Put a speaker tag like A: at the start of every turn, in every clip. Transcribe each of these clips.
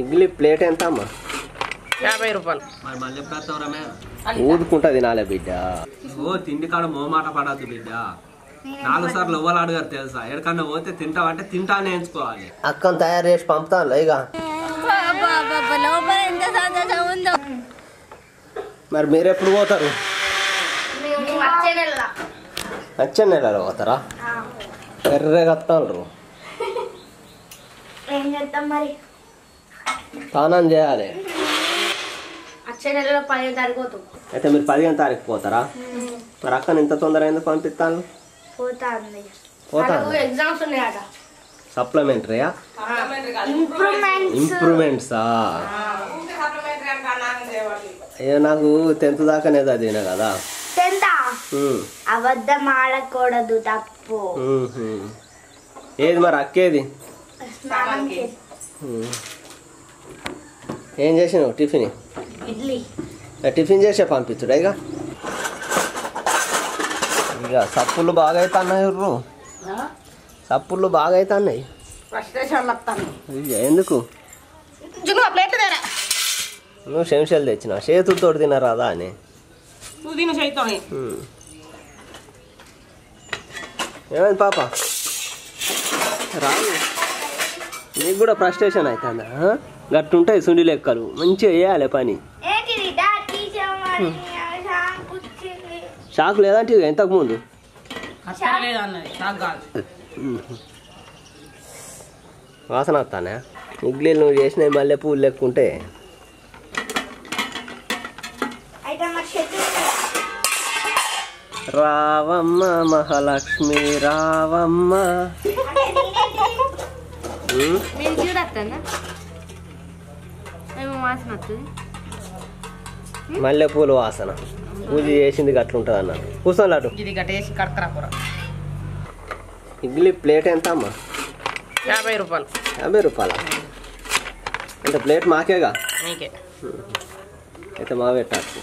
A: Idli plate ఎంత అమ్మా?
B: 50 రూపాయలు.
C: మరి మళ్ళీ ఎప్పుడు వస్తావు రమే?
A: ఊదుకుంటా తినాలే బిడ్డ.
C: ఓ తిండి కాడ మోమాట పడద్దు బిడ్డ. 4 సార్లు ఎవ్వరు అడగారు తెలుసా? ఎక్కడికన్నా పోతే తింటావంటే తింటానే ఎంచుకోవాలి.
A: అక్కను తయారు చేసి పంపుతాను ఇక. మరి మీరు ఎప్పుడు పోతారు? వచ్చే నెలలో పోతారా? ఎర్రగా వస్తారు.
D: ఏం చేద్దాం మరి?
A: స్నానం చేయాలి.
D: వచ్చే నెలలో 15 తారీఖు పోతాం.
A: అయితే మీరు 15 తారీఖు పోతారా? మరి అక్కని ఇంత తొందర ఎందుకు పంపిస్తాను?
D: పోతా ఎగ్జామ్స్ ఉన్నాయట.
A: సప్లిమెంటరీయా? ఇంప్రూవ్మెంట్సా? నాకు 10th దాకానే చదివినా కదా.
D: 10th అబద్ధం ఆడకూడదు, తప్పు.
A: ఏది మరి అక్కేది? ఏం చేసినావు టిఫిన్?
D: ఇడ్లీ.
A: టిఫిన్ చేసే పంపించుడా ఇక. ఇక సప్పులు బాగా అవుతున్నాయి. సప్పులు బాగా అవుతున్నాయి. ఎందుకు? నువ్వు శంషాలు తెచ్చినావు, చేతులతో తినరాదా అని. ఏమైంది పాప? రాదు. నీకు కూడా ఫ్రస్ట్రేషన్ అవుతుందా? గట్టుంటాయి సుండి లెక్కలు, మంచిగా వేయాలి పని. షాక్ లేదంటే ఇంతకు ముందు వాసన వస్తానే. ఇడ్లీలు నువ్వు చేసినవి మళ్ళీ పూలు లెక్కుంటే. రావమ్మ మహాలక్ష్మి రావమ్మ. మల్లె పూలు వాసన. పూజ చేసింది గట్లుంటుంది అన్నట్టు. కూర్చోలాడు. ఇడ్లీ ప్లేట్ ఎంత అమ్మా?
B: 50 రూపాయలు.
A: 50 రూపాయల? అంటే ప్లేట్ మాకేగా? అయితే మా పెట్టచ్చు.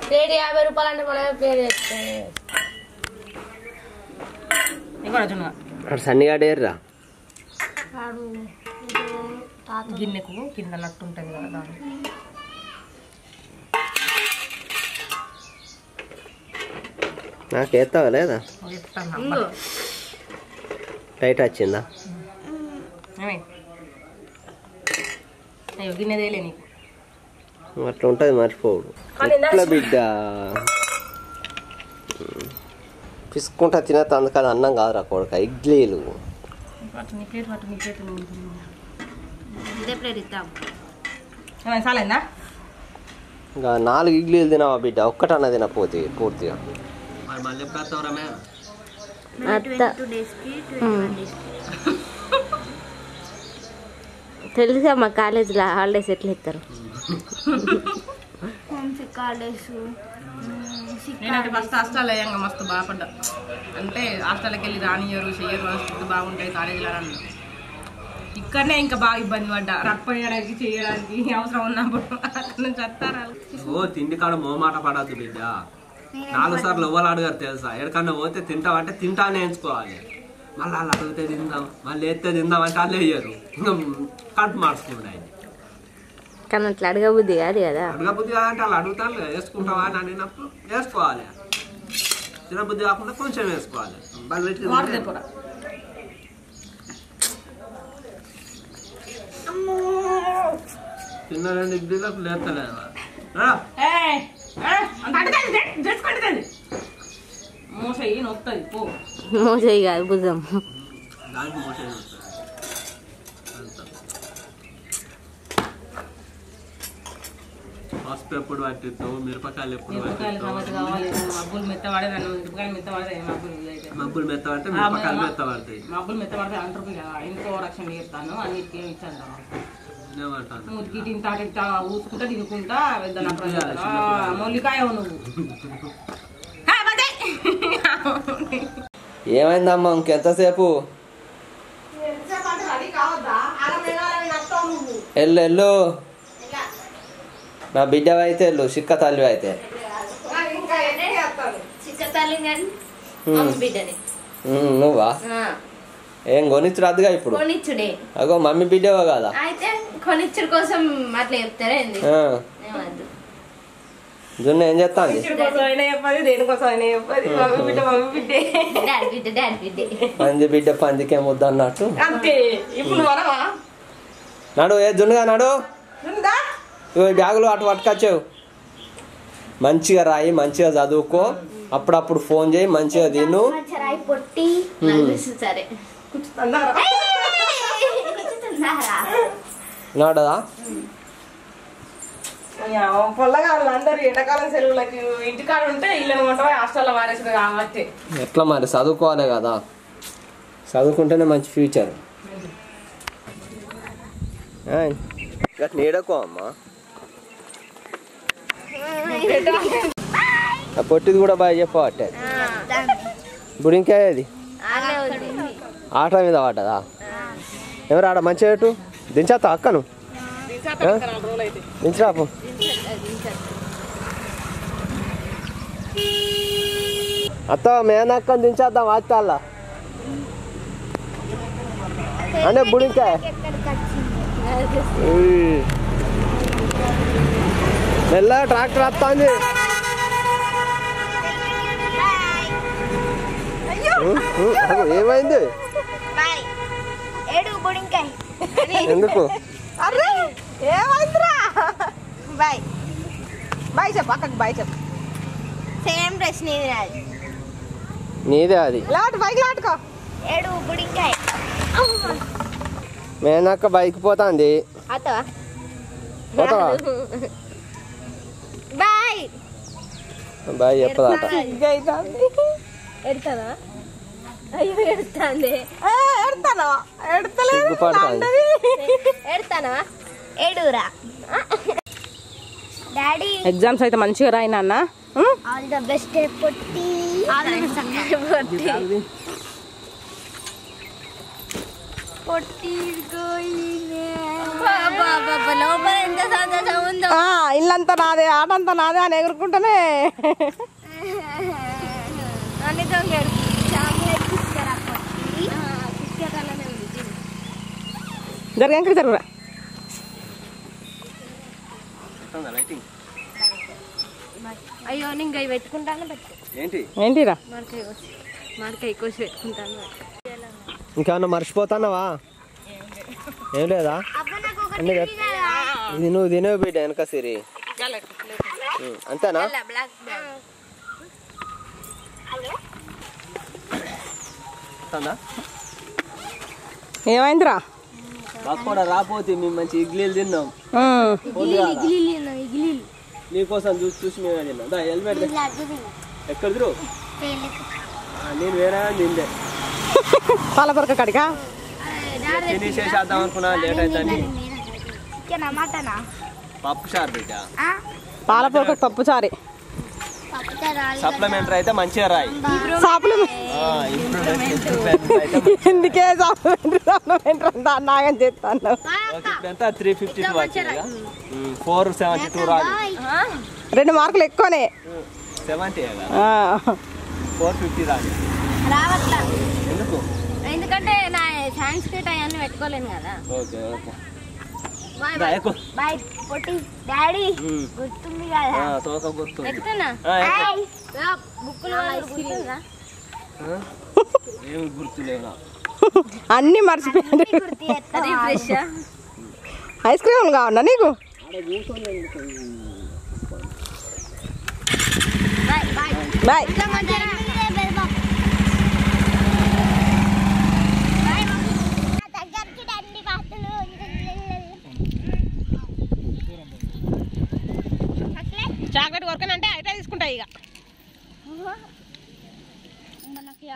D: ప్లేట్ 50 రూపాయలు అంటే మనం ప్లేట్
A: సన్నిగాడేర్రా.
B: గిన్నెకు కింద నట్టు ఉంటుంది కదా దాన్ని.
A: నాకు ఎత్తావా లేదా? టైట్ వచ్చిందా?
B: అయ్యో గిన్నెదేలే నీకు.
A: అట్లా ఉంటుంది, మర్చిపోడు. ఎట్లా బిడ్డ పిసుకుంటా తినత అందుకని అన్నం కాదురా కొడుక. ఇడ్లీలు ఇంకా 4 ఇడ్లీలు తినవా బిడ్డ? ఒక్కటన్నా తినపోతే పూర్తిగా.
C: మళ్ళీ ఎప్పుడు వస్తావు రమే?
D: తెలుసా మా కాలేజీలో హాలిడేస్ ఎట్లా ఇస్తారు?
B: నేనంటే ఫస్ట్ హాస్టల్ అయ్యాక మస్తు బాగుపడ్డా. అంటే హాస్టల్కి వెళ్ళి రానియరు చెయ్యరు, ఫుడ్ బాగుంటాయి కాలేజీలో అన్న. ఇక్కడనే ఇంకా బాగా ఇబ్బంది పడ్డా. రప్పయ్యడానికి చేయడానికి అవసరం ఉన్నప్పుడు అక్కడ నుంచి వస్తారా.
C: ఓ తిండి కాడ మోమాట పడద్దు బిడ్డ. 4 సార్లు ఎవ్వరు అడగారు తెలుసా? ఎక్కడికన్నా పోతే తింటావంటే తింటానే ఎంచుకోవాలి. మళ్ళీ వాళ్ళు అడిగితే తిందాం, మళ్ళీ ఎత్తే తిందాం అంటే వాళ్ళు వేయరు. ఇంకా కడుపు మార్చుకున్నాయి.
D: కానీ అట్లా అడగబుద్ధి కాదు కదా.
C: అడగబుద్ధి కాదంటే వాళ్ళు అడుగుతారు కదా, వేసుకుంటావా అని అడిగినప్పుడు వేసుకోవాలి. తినబుద్ధి కాకుండా కొంచెం వేసుకోవాలి. చిన్న 2 ఇడ్లీలకు లేస్తలేదు.
D: మోసయి కాదు భుజం.
C: దానికి మోసం వస్తుంది. పసుపు ఎప్పుడు పట్టిస్తావు? మిరపకాయలు ఎప్పుడు పట్టిస్తావు?
B: మబ్బులు మెత్తవాడే మెత్తవాడే
C: మబ్బులు మెత్తపడితే మిరపకాయలు మెత్తపడతాయి.
B: మబ్బులు మెత్తపడితే అంటారు కదా. ఇంకో రక్షణ చేస్తాను అన్నిటికీ ఇచ్చాను. ఊసుకుంటా తినుకుంటా మొల్లికాయ నువ్వు.
A: ఏమైందమ్మా? ఇంకెంతసేపు? ఎల్లు నా బిడ్డ అయితే వెళ్ళు, చిక్క తల్లి అయితే. నువ్వా?
C: ఏం కొనిచ్చురాదుగా ఇప్పుడు
D: కొనిచ్చుడే
C: అగో మమ్మీ బిడ్డవో కదా
D: అయితే కొనిచ్చుడు కోసం అట్లా చెప్తారా ఏంది
C: ఆ.
D: ఏమద్దు
C: జున్ను ఏం చేస్తాంది
B: కోసం అయినా చెప్పది దేనికోసం అయినా చెప్పది మమ్మీ బిడ్డే
D: డాడీ బిడ్డే
C: పంది బిడ్డ పందికే ముద్ద అన్నట్టు
B: అంతే ఇప్పుడు నువ్వు అనవా
C: నడు ఏ జున్నుగా నడు
B: ఉందా
C: ఇగో ఈ బ్యాగులు అటు పట్టుకొచ్చావు మంచిగా రాయి మంచిగా చదువుకో అప్పుడప్పుడు ఫోన్ చేయి మంచిగా తిను
D: రాయి పొట్టి సరే
B: అన్నారా
C: నాడదా
B: పొల్లగా అందరు ఎండాకాలం సెలవులకి ఇంటికాడ ఉంటే ఇల్లు కొంటే హాస్టల్లో మారేసారు కాబట్టి
C: ఎట్లా మరి చదువుకోవాలి కదా చదువుకుంటేనే మంచి ఫ్యూచర్ గట్ నీడకో అమ్మా ఆ పొట్టిది కూడా బాగా చెప్పవట్టే ఇప్పుడు ఇంకా అది ఆట మీద పడ్డదా ఎవరు ఆడ మంచిగా పెట్టు దించేస్తా అక్కను దించిరాపు అత్త మేనక్కను దించేద్దాం వాచ్తాల్లా అంటే బుడింకా మెల్ల ట్రాక్టర్ వస్తుంది ఏమైంది ఎందుకు
B: అరే ఏమైందిరా బాయ్ బాయ్ చెప్పు అక్కకి బాయ్ చెప్పు
D: సేమ్ ప్రశ్న ఇది నాది
C: నీదే అది
B: లాటు బైక్ లాటుకో
D: ఏడు బుడింకాయ
C: మేనక్క బైక్ పోతుంది
D: అత్తవా
C: పోతావా
D: బాయ్
C: బాయ్ చెప్పదాట
D: ఎడతానా అయ్యో ఎడతాంది
B: ఎడతానా ఎడతలేదు
C: సిగ్గుపడుతుంది
D: ఎడతానా ఏడురా డాడీ
B: ఎగ్జామ్స్ అయితే మంచిగా రాయి నాన్న
D: ఆల్ ద బెస్ట్ పొట్టి పొట్టి లోపల ఎంత సంతోషం ఉందో
B: ఇల్లంతా నాదే ఆటంతా నాదే అని ఎగురుకుంటానే
D: అన్ని దొంగడు చాక్లెట్ తీసుకురా పొట్టి తీసుకెళ్ళాలనే ఉంది
B: జరిగాక జరుగురా
D: అయ్యో నేను ఇవి పెట్టుకుంటాను పెట్టుకో
C: ఏంటి
B: ఏంటిరా
D: మార్కాయ కోసి పెట్టుకుంటాను
C: ఇంకేమన్నా మర్చిపోతానవా ఏం లేదా అన్నీ ఇది నువ్వు తినేవి బిడ్డ వెనక సిరి అంతేనా
B: ఏమైందిరా
C: మాకు కూడా రాపోతే మేము మంచి ఇడ్లీలు తిన్నాం నీకోసం చూసి చూసి మేమే తిన్నాం దా హెల్మెట్ ఎక్కడ తిరు నేను వేరే తిందే
B: పాలపరక కడిగా
C: తినేసేసేద్దాం అనుకున్నా లేట్ అవుతుంది
D: మటనా
C: పప్పు చారు బిడ్డ
B: పాలపరక పప్పు చారి
C: సప్లిమెంటరీ అయితే మంచిగా రాయి
B: ఎందుకే సప్లిమెంటరీ నాగం చేస్తాను
C: ఎంత 352 వచ్చింది 472 రాదు
B: 2 మార్కులు ఎక్కువనే
C: 70 450 రాదు
D: రావట్లా
C: ఎందుకు
D: ఎందుకంటే నా సాంస్క్రిట్ అవన్నీ పెట్టుకోలేను కదా
C: ఓకే ఓకే
D: బాయ్ పొట్టి డాడీ గుర్తుంది కదా
C: తోక గుర్తుంది
D: ఎక్కుతున్నా బుక్కులు గుర్తుందా
C: ఏమి గుర్తులేవు
B: అన్ని మర్చిపోయింది ఐస్ క్రీమ్ కావన్నా నీకు బాయ్ చాక్లెట్ కొరకనంటే అయితే తీసుకుంటా ఇక
D: మనకి